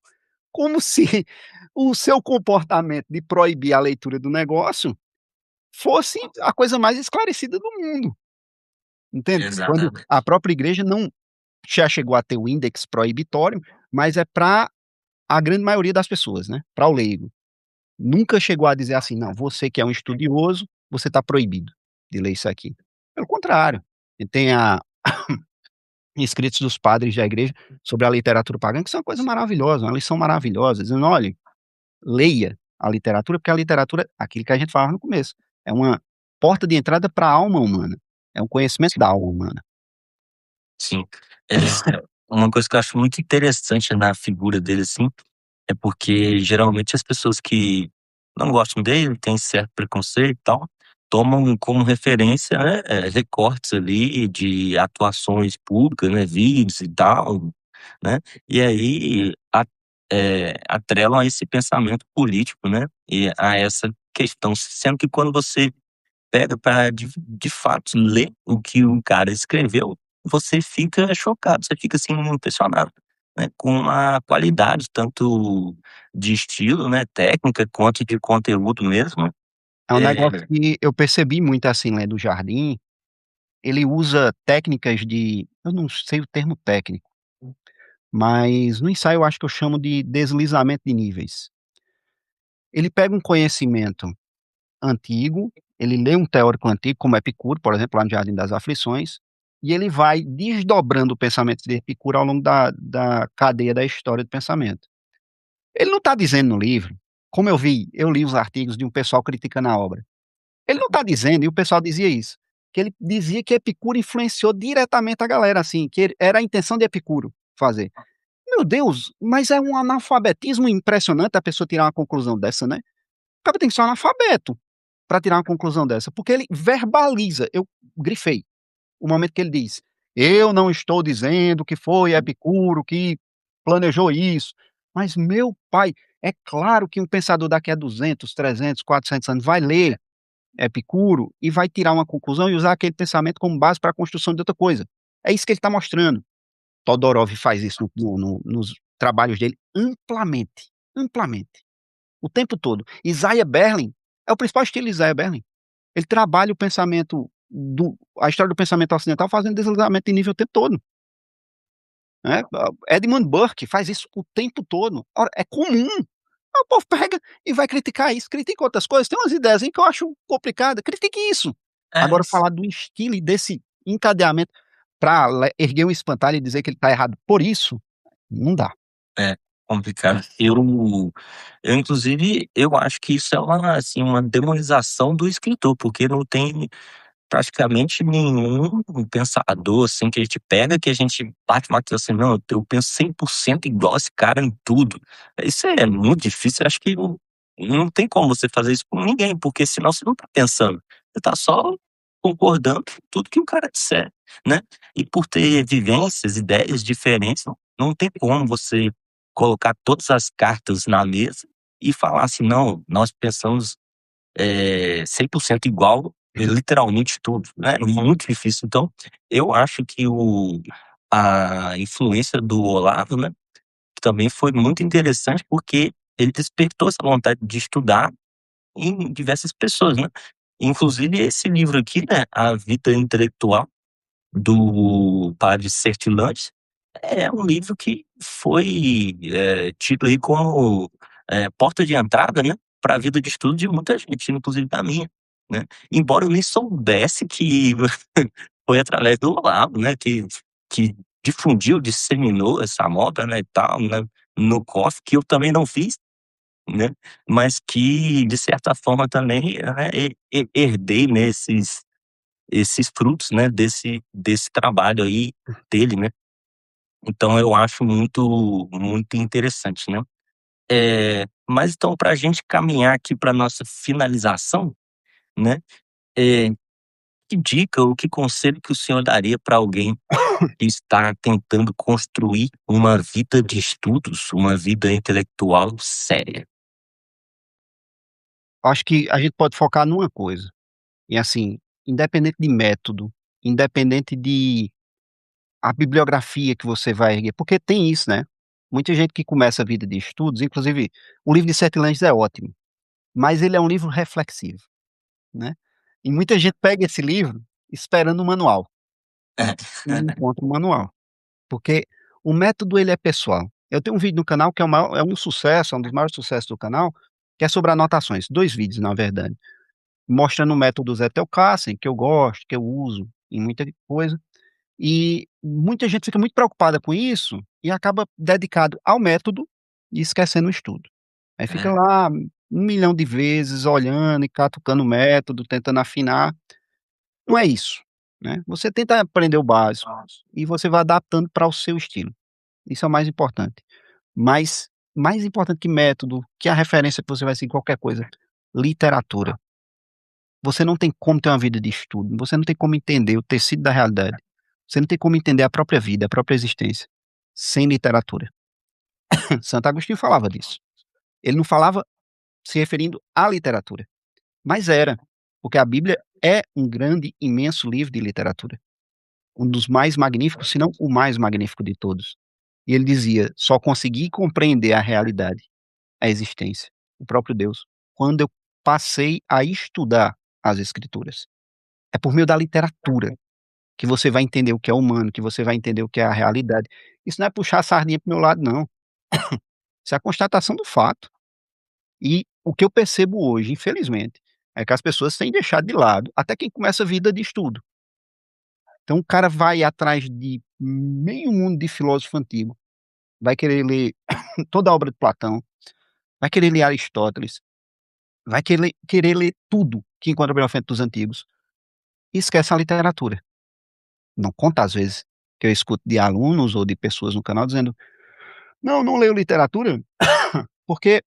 como se o seu comportamento de proibir a leitura do negócio fosse a coisa mais esclarecida do mundo, entende? Quando a Exatamente. própria igreja não já chegou a ter o índex proibitório, mas é para a grande maioria das pessoas, né, para o leigo. Nunca chegou a dizer assim: "Não, você que é um estudioso, você está proibido de ler isso aqui". Pelo contrário, e tem a escritos dos padres da igreja sobre a literatura pagã, que são uma coisa maravilhosa, uma lição maravilhosa, dizendo: "Olhe, leia a literatura, porque a literatura, aquilo que a gente falava no começo, é uma porta de entrada para a alma humana, é um conhecimento Sim. da alma humana". Sim. Eles uma coisa que eu acho muito interessante na figura dele, assim, é porque geralmente as pessoas que não gostam dele, têm certo preconceito e tal, tomam como referência, né, recortes ali de atuações públicas, né, vídeos e tal, né, e aí atrelam a esse pensamento político, né, e a essa questão, sendo que quando você pega para de fato ler o que o cara escreveu, você fica chocado, você fica, assim, impressionado, né, com a qualidade tanto de estilo, né, técnica, quanto de conteúdo mesmo. É um negócio É, que eu percebi muito, assim, lendo o Jardim, ele usa técnicas de eu não sei o termo técnico, mas no ensaio eu acho que eu chamo de deslizamento de níveis. Ele pega um conhecimento antigo, ele lê um teórico antigo, como Epicuro, por exemplo, lá no Jardim das Aflições, e ele vai desdobrando o pensamento de Epicuro ao longo da cadeia da história do pensamento. Ele não está dizendo no livro, como eu li os artigos de um pessoal criticando a obra. Ele não está dizendo, e o pessoal dizia isso, que ele dizia que Epicuro influenciou diretamente a galera, assim, que era a intenção de Epicuro fazer. Meu Deus, mas é um analfabetismo impressionante a pessoa tirar uma conclusão dessa, né? O cara tem que ser um analfabeto para tirar uma conclusão dessa, porque ele verbaliza, eu grifei, o momento que ele diz: "Eu não estou dizendo que foi Epicuro que planejou isso, mas meu pai, é claro que um pensador daqui a 200, 300, 400 anos vai ler Epicuro e vai tirar uma conclusão e usar aquele pensamento como base para a construção de outra coisa". É isso que ele está mostrando. Todorov faz isso nos trabalhos dele amplamente, amplamente, o tempo todo. Isaiah Berlin é o principal estilo de Isaiah Berlin. Ele trabalha o pensamento a história do pensamento ocidental fazendo deslizamento de nível o tempo todo, né. Edmund Burke faz isso o tempo todo. Ora, é comum. Aí o povo pega e vai criticar isso, critica outras coisas, tem umas ideias aí que eu acho complicada, critique isso. é, Agora falar do estilo e desse encadeamento pra erguer um espantalho e dizer que ele tá errado por isso, não dá. é complicado. Eu inclusive, eu acho que isso é uma, assim, uma demonização do escritor, porque não tem praticamente nenhum pensador, assim, que a gente pega, que a gente bate o martelo assim: "Não, eu penso 100% igual esse cara em tudo". Isso é muito difícil, eu acho que não tem como você fazer isso com ninguém, porque senão você não tá pensando, você tá só concordando com tudo que o cara disser, né. E por ter vivências, ideias diferentes, não tem como você colocar todas as cartas na mesa e falar assim: "Não, nós pensamos 100% igual em literalmente tudo", né, é muito difícil. Então, eu acho que a influência do Olavo, né, também foi muito interessante, porque ele despertou essa vontade de estudar em diversas pessoas, né. Inclusive esse livro aqui, né, A Vida Intelectual, do padre Sertilanges, é um livro que foi, tido aí como, porta de entrada, né, para a vida de estudo de muita gente, inclusive da minha, né. Embora eu nem soubesse que foi através do Olavo, né, que difundiu, disseminou essa moda, né, e tal, né, no COF, que eu também não fiz, né, mas que de certa forma também, né, herdei, né, esses frutos, né, desse trabalho aí dele, né. Então eu acho muito interessante, né. Mas então para a gente caminhar aqui para nossa finalização, né, eh, que dica ou que conselho que o senhor daria para alguém que está tentando construir uma vida de estudos, uma vida intelectual séria? Acho que a gente pode focar numa coisa, e assim, independente de método, independente de a bibliografia que você vai erguer, porque tem isso, né, muita gente que começa a vida de estudos, inclusive o livro de Sete Langes é ótimo, mas ele é um livro reflexivo, né, e muita gente pega esse livro esperando o manual, e não encontra o manual, porque o método ele é pessoal. Eu tenho um vídeo no canal que é um sucesso, é um dos maiores sucessos do canal, que é sobre anotações, 2 vídeos na verdade, mostrando o método Zé Telcassen, que eu gosto, que eu uso em muita coisa. E muita gente fica muito preocupada com isso e acaba dedicado ao método e esquecendo o estudo. Aí fica É, lá 1 milhão de vezes olhando e catucando o método, tentando afinar. Não é isso. né. Você tenta aprender o básico e você vai adaptando para o seu estilo. Isso é o mais importante. Mas mais importante que método, que a referência que você vai seguir em qualquer coisa, literatura. Você não tem como ter uma vida de estudo, você não tem como entender o tecido da realidade, você não tem como entender a própria vida, a própria existência, sem literatura. Santo Agostinho falava disso. Ele não falava se referindo à literatura, mas era, porque a Bíblia é um grande, imenso livro de literatura, um dos mais magníficos, se não o mais magnífico de todos. E ele dizia: "Só consegui compreender a realidade, a existência, o próprio Deus, quando eu passei a estudar as Escrituras. É por meio da literatura que você vai entender o que é humano, que você vai entender o que é a realidade. Isso não é puxar a sardinha para o meu lado não, isso é a constatação do fato. E o que eu percebo hoje, infelizmente, é que as pessoas têm deixado de lado até quem começa a vida de estudo. Então o cara vai atrás de meio mundo de filósofo antigo, vai querer ler toda a obra de Platão, vai querer ler Aristóteles, vai querer ler tudo que encontra pela frente dos antigos, e esquece a literatura. Não conta às vezes que eu escuto de alunos ou de pessoas no canal dizendo: "Não, não leio literatura, porque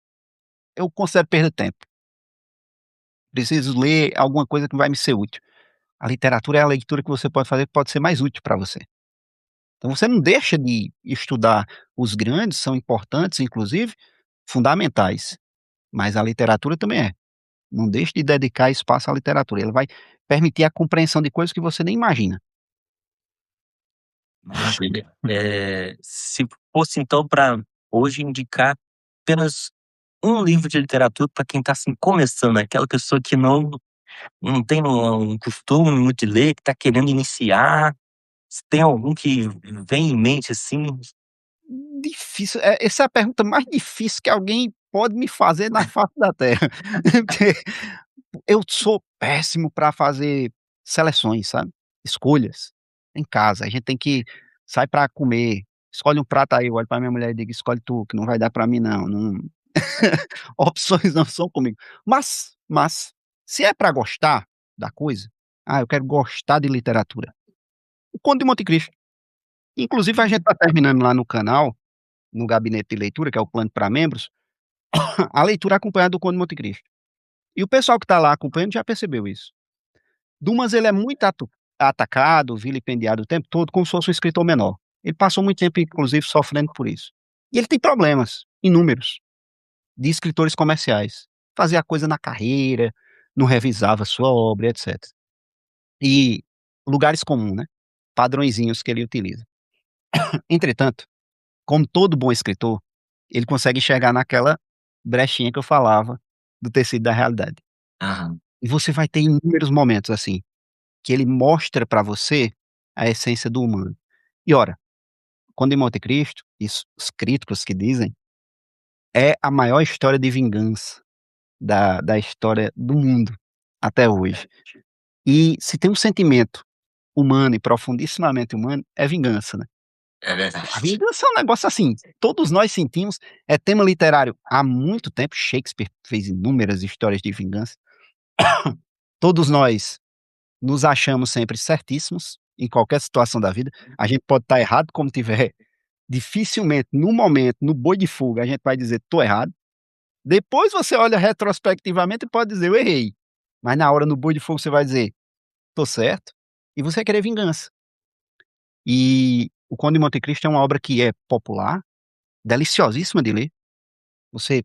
eu considero perda de tempo. Preciso ler alguma coisa que vai me ser útil". A literatura é a leitura que você pode fazer que pode ser mais útil para você. Então você não deixa de estudar os grandes, são importantes inclusive, fundamentais, mas a literatura também é. Não deixe de dedicar espaço à literatura, ela vai permitir a compreensão de coisas que você nem imagina. Maravilha. Se fosse então para hoje indicar apenas um livro de literatura para quem está assim, começando, aquela pessoa que não tem um costume muito de ler, que está querendo iniciar, se tem algum que vem em mente, assim? Difícil, essa é a pergunta mais difícil que alguém pode me fazer na face da terra, porque eu sou péssimo para fazer seleções, sabe, escolhas, em casa, a gente tem que sai para comer, escolhe um prato aí, eu olho para minha mulher e digo: "Escolhe tu, que não vai dar para mim não, não". Opções não são comigo. Mas, se é para gostar da coisa, eu quero gostar de literatura, O Conde de Monte Cristo. Inclusive a gente tá terminando lá no canal, no gabinete de leitura, que é o plano para membros, a leitura acompanhada do Conde de Monte Cristo. E o pessoal que tá lá acompanhando já percebeu isso. Dumas ele é muito atacado, vilipendiado o tempo todo, como se fosse um escritor menor. Ele passou muito tempo, inclusive, sofrendo por isso. E ele tem problemas, inúmeros, de escritores comerciais. Fazia a coisa na carreira, não revisava sua obra, etc. E lugares comuns, né, padrõezinhos que ele utiliza. Entretanto, como todo bom escritor, ele consegue enxergar naquela brechinha que eu falava, do tecido da realidade. Aham. E você vai ter inúmeros momentos, assim, que ele mostra pra você a essência do humano. E ora, Conde de Monte Cristo, isso os críticos que dizem, é a maior história de vingança da história do mundo até hoje. E se tem um sentimento humano e profundissimamente humano, é vingança, né. É A verdade. vingança é um negócio assim, todos nós sentimos, é tema literário há muito tempo, Shakespeare fez inúmeras histórias de vingança. Todos nós nos achamos sempre certíssimos, em qualquer situação da vida, a gente pode estar errado como tiver, dificilmente no momento, no boi de fuga, a gente vai dizer: "Tô errado". Depois você olha retrospectivamente e pode dizer: "Eu errei", mas na hora, no boi de fogo, você vai dizer: "Tô certo", e você vai querer vingança. E O Conde de Monte Cristo é uma obra que é popular, deliciosíssima de ler, você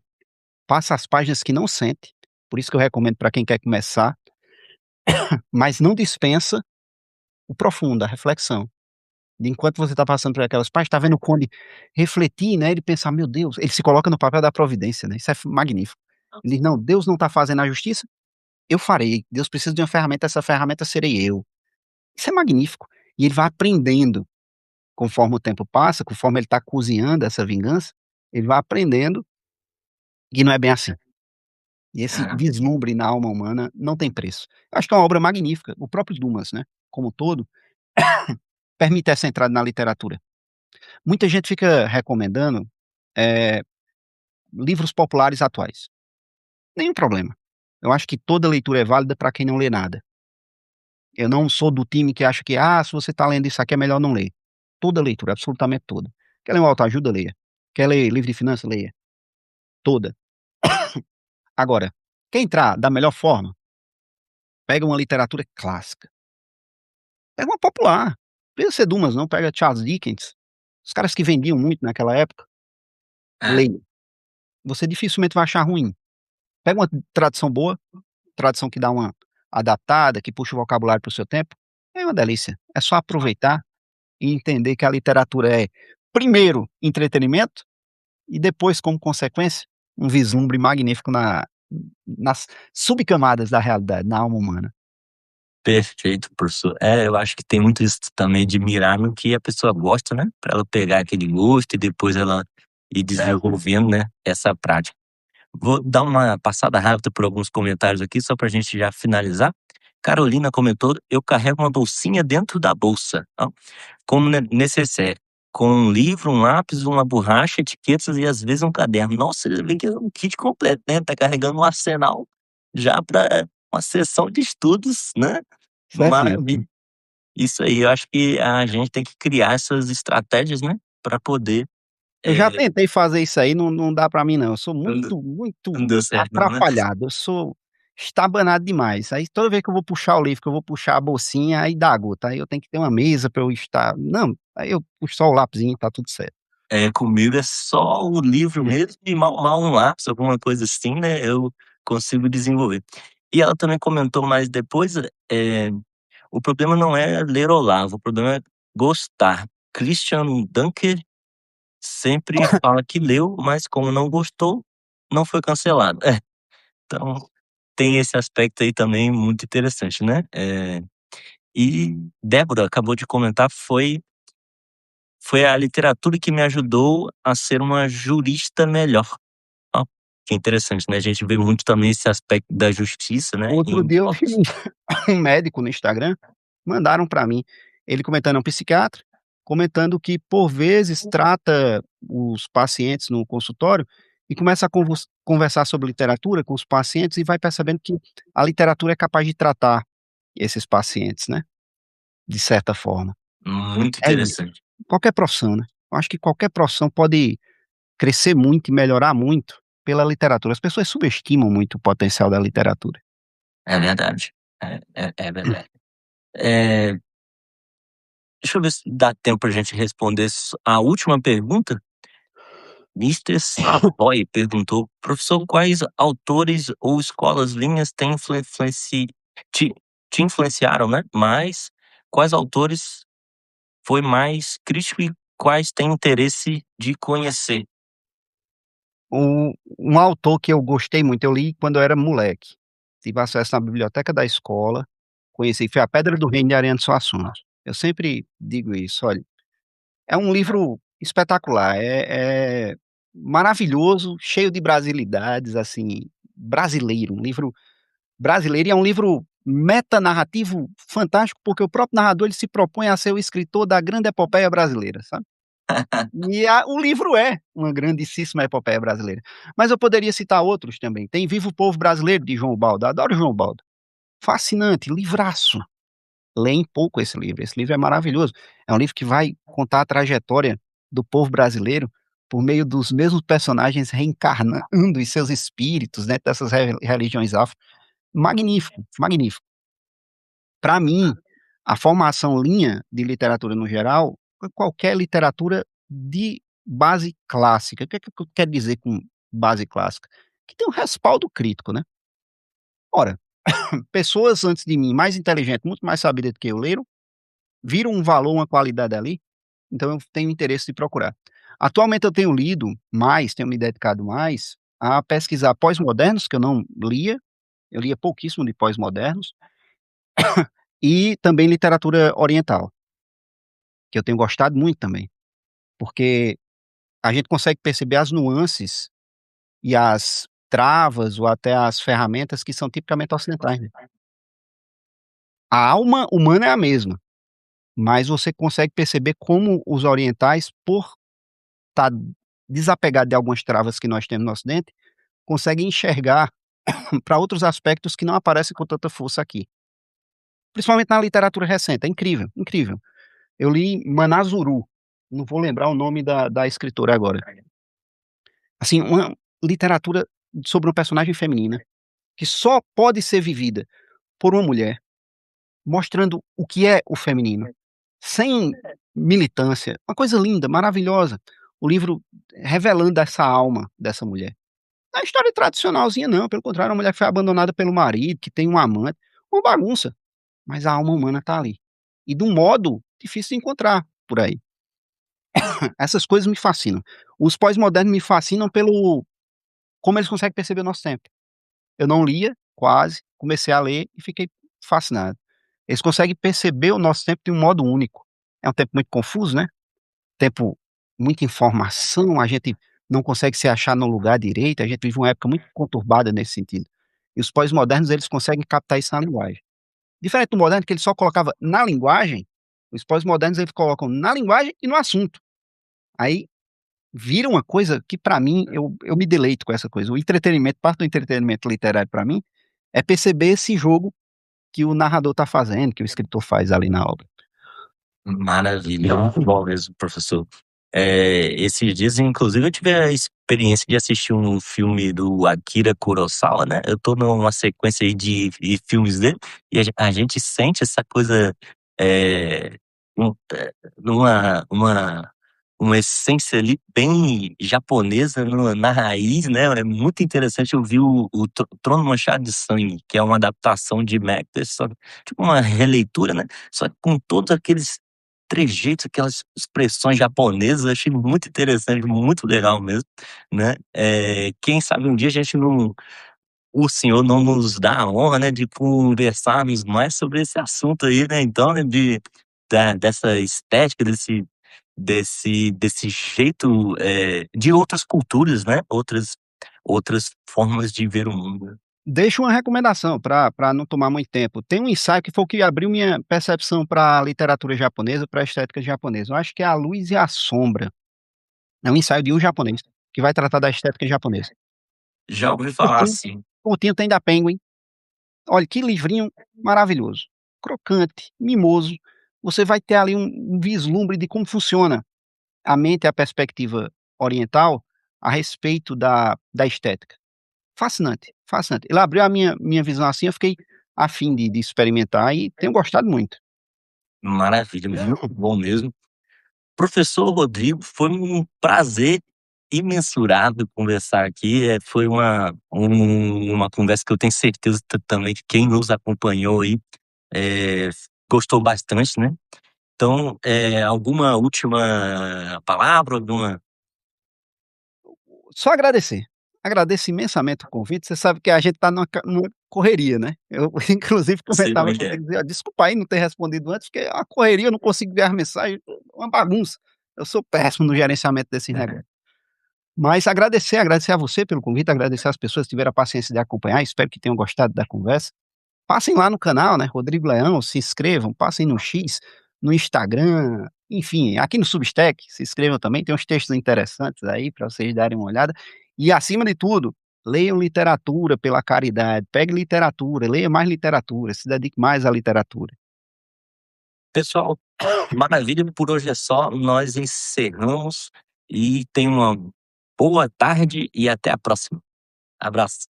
passa as páginas que não sente, por isso que eu recomendo para quem quer começar, mas não dispensa o profundo, a reflexão. De enquanto você está passando por aquelas páginas, está vendo o Conde refletir, né, ele pensar: "Meu Deus", ele se coloca no papel da providência, né, isso é magnífico. Ele diz: "Não, Deus não está fazendo a justiça, eu farei. Deus precisa de uma ferramenta, essa ferramenta serei eu". Isso é magnífico. E ele vai aprendendo, conforme o tempo passa, conforme ele está cozinhando essa vingança, ele vai aprendendo que não é bem assim. E esse Aham. vislumbre na alma humana não tem preço. Eu acho que é uma obra magnífica. O próprio Dumas, né, como um todo, permite essa entrada na literatura. Muita gente fica recomendando, eh, livros populares atuais. Nenhum problema. Eu acho que toda leitura é válida para quem não lê nada. Eu não sou do time que acha que: "Ah, se você está lendo isso aqui é melhor não ler". Toda leitura, absolutamente toda. Quer ler uma autoajuda? Leia. Quer ler livro de finanças? Leia. Toda. Agora, quer entrar da melhor forma? Pega uma literatura clássica, pega uma popular, não precisa ser Dumas não, pega Charles Dickens, os caras que vendiam muito naquela época, É, leia. Você dificilmente vai achar ruim. Pega uma tradução boa, tradução que dá uma adaptada, que puxa o vocabulário para o seu tempo, é uma delícia. É só aproveitar e entender que a literatura é, primeiro, entretenimento e depois, como consequência, um vislumbre magnífico nas subcamadas da realidade, na alma humana. perfeito, professor. É, eu acho que tem muito isso também de mirar no que a pessoa gosta, né, pra ela pegar aquele gosto e depois ela ir desenvolvendo, né, essa prática. Vou dar uma passada rápida por alguns comentários aqui, só pra gente já finalizar. Carolina comentou: "Eu carrego uma bolsinha dentro da bolsa, ó, como necessaire, com um livro, um lápis, uma borracha, etiquetas e às vezes um caderno". Nossa, ele vem que é um kit completo, né, tá carregando um arsenal já para uma sessão de estudos, né. Certinho. Maravilha. Isso aí, eu acho que a gente tem que criar essas estratégias, né, para poder, Eu já eh tentei fazer isso aí, não dá pra mim não, eu sou não deu muito não deu certo não, né? atrapalhado, eu sou estabanado demais, aí toda vez que eu vou puxar o livro, que eu vou puxar a bolsinha, aí dá gota, aí eu tenho que ter uma mesa pra eu estar não, aí eu puxo só o lapisinho e tá tudo certo. É, comigo é só o livro mesmo e mal um lápis, alguma coisa assim, né, eu consigo desenvolver. E ela também comentou mais depois, o problema não é ler Olavo, o problema é gostar. Christian Dunker sempre fala que leu, mas como não gostou, não foi cancelado. É, então tem esse aspecto aí também muito interessante, né. E Débora acabou de comentar, foi a literatura que me ajudou a ser uma jurista melhor. Ó, que interessante, né, a gente vê muito também esse aspecto da justiça, né, Outro em dia eu vi pautas. um médico no Instagram, mandaram pra mim, ele comentando é um psiquiatra, comentando que por vezes trata os pacientes no consultório e começa a conversar sobre literatura com os pacientes e vai percebendo que a literatura é capaz de tratar esses pacientes, né, de certa forma. Muito É isso, interessante. qualquer profissão, né. Eu acho que qualquer profissão pode crescer muito e melhorar muito pela literatura. As pessoas subestimam muito o potencial da literatura. É verdade. É verdade. Eh, Deixa eu ver se dá tempo pra gente responder a última pergunta. Mister Savoy perguntou: "Professor, quais autores ou escolas linhas têm te te influenciaram, né, mas quais autores foi mais crítico e quais tem interesse de conhecer?". Um autor que eu gostei muito, eu li quando eu era moleque, tive acesso na biblioteca da escola, conheci, foi A Pedra do Reino de Ariano Suassuna. Eu sempre digo isso, olha, é um livro espetacular, é maravilhoso, cheio de brasilidades, assim, brasileiro, um livro brasileiro e é um livro metanarrativo fantástico, porque o próprio narrador ele se propõe a ser o escritor da grande epopeia brasileira, sabe. E a o livro é uma grandíssima epopeia brasileira. Mas eu poderia citar outros também. Tem Viva o Povo Brasileiro, de João Ubaldo. Adoro João Ubaldo. Fascinante, livraço. Leem pouco esse livro é maravilhoso. É um livro que vai contar a trajetória do povo brasileiro por meio dos mesmos personagens reencarnando em seus espíritos dentro dessas religiões afro. Magnífico, magnífico. Para mim, a formação linha de literatura no geral, é qualquer literatura de base clássica. O que é que eu quero dizer com base clássica? Que tem um respaldo crítico, né. Ora, pessoas antes de mim, mais inteligentes, muito mais sabidas do que eu, leram, viram um valor, uma qualidade ali, então eu tenho interesse de procurar. Atualmente eu tenho lido mais, tenho me dedicado mais a pesquisar pós-modernos, que eu não lia, eu lia pouquíssimo de pós-modernos, e também literatura oriental, que eu tenho gostado muito também. Porque a gente consegue perceber as nuances e as travas ou até as ferramentas que são tipicamente ocidentais, né. A alma humana é a mesma, mas você consegue perceber como os orientais, por estar desapegado de algumas travas que nós temos no ocidente, conseguem enxergar para outros aspectos que não aparecem com tanta força aqui. principalmente na literatura recente, é incrível, incrível. Eu li Manazuru, não vou lembrar o nome da escritora agora. Assim, uma literatura sobre uma personagem feminina, que só pode ser vivida por uma mulher, mostrando o que é o feminino, sem militância, uma coisa linda, maravilhosa. O livro revelando essa alma dessa mulher. Não é história tradicionalzinha não, pelo contrário, é uma mulher que foi abandonada pelo marido, que tem um amante, uma bagunça, mas a alma humana está ali. E de um modo difícil de encontrar por aí. Essas coisas me fascinam. Os pós-modernos me fascinam pelo como eles conseguem perceber o nosso tempo. Eu não lia, quase, comecei a ler e fiquei fascinado. Eles conseguem perceber o nosso tempo de um modo único. É um tempo muito confuso, né, tempo muita informação, a gente não consegue se achar no lugar direito, a gente vive uma época muito conturbada nesse sentido. E os pós-modernos, eles conseguem captar isso na linguagem. Diferente do moderno, que ele só colocava na linguagem, os pós-modernos, eles colocam na linguagem e no assunto. Aí vira uma coisa que para mim, eu me deleito com essa coisa. O entretenimento, parte do entretenimento literário para mim, é perceber esse jogo que o narrador está fazendo, que o escritor faz ali na obra. Maravilha, muito bom mesmo, professor. Esses dias, inclusive, eu tive a experiência de assistir um filme do Akira Kurosawa, né? Eu tô numa sequência aí de filmes dele e a gente sente essa coisa, é, uma essência ali bem japonesa na raiz, né? É muito interessante. Eu vi o Trono Manchado de Sangue, que é uma adaptação de Macbeth, só, tipo uma releitura, né? Só que com todos aqueles trejeitos, aquelas expressões japonesas, eu achei muito interessante, muito legal mesmo, né? Quem sabe um dia a gente não, o senhor não nos dá a honra, né, de conversarmos mais sobre esse assunto aí, né? Então, né, dessa estética, desse jeito, de outras culturas, né? Outras formas de ver o mundo. Deixo uma recomendação para não tomar muito tempo. Tem um ensaio que foi o que abriu minha percepção para a literatura japonesa, pra estética japonesa. Eu acho que é A Luz e a Sombra. É um ensaio de um japonês, que vai tratar da estética japonesa. Já ouvi falar Curtinho, assim. curtinho, tem da Penguin. Olha, que livrinho maravilhoso, crocante, mimoso. Você vai ter ali um vislumbre de como funciona a mente e a perspectiva oriental a respeito da estética. Fascinante, fascinante. Ele abriu a minha visão assim, eu fiquei a fim de experimentar e tenho gostado muito. Maravilha, muito bom mesmo. Professor Rodrigo, foi um prazer imensurável conversar aqui. Foi uma conversa que eu tenho certeza também que quem nos acompanhou aí eh, gostou bastante, né? Então, alguma última palavra, alguma. Só agradecer. Agradeço imensamente o convite. Você sabe que a gente está numa correria, né. Eu inclusive Sei como comentava é que é. contigo, dizia: "Desculpa aí não ter respondido antes, porque a correria, eu não consigo ver as mensagens, uma bagunça". Eu sou péssimo no gerenciamento desses negócios. Mas agradecer a você pelo convite, agradecer às pessoas que tiveram a paciência de acompanhar, espero que tenham gostado da conversa. Passem lá no canal, né, Rodrigo Leão, se inscrevam, passem no X, no Instagram, enfim, aqui no Substack, se inscrevam também, tem uns textos interessantes aí para vocês darem uma olhada. E acima de tudo, leiam literatura pela caridade, pegue literatura, leia mais literatura, se dedique mais à literatura. Pessoal, maravilha, por hoje é só. Nós encerramos e tenham uma boa tarde e até a próxima. Abraço.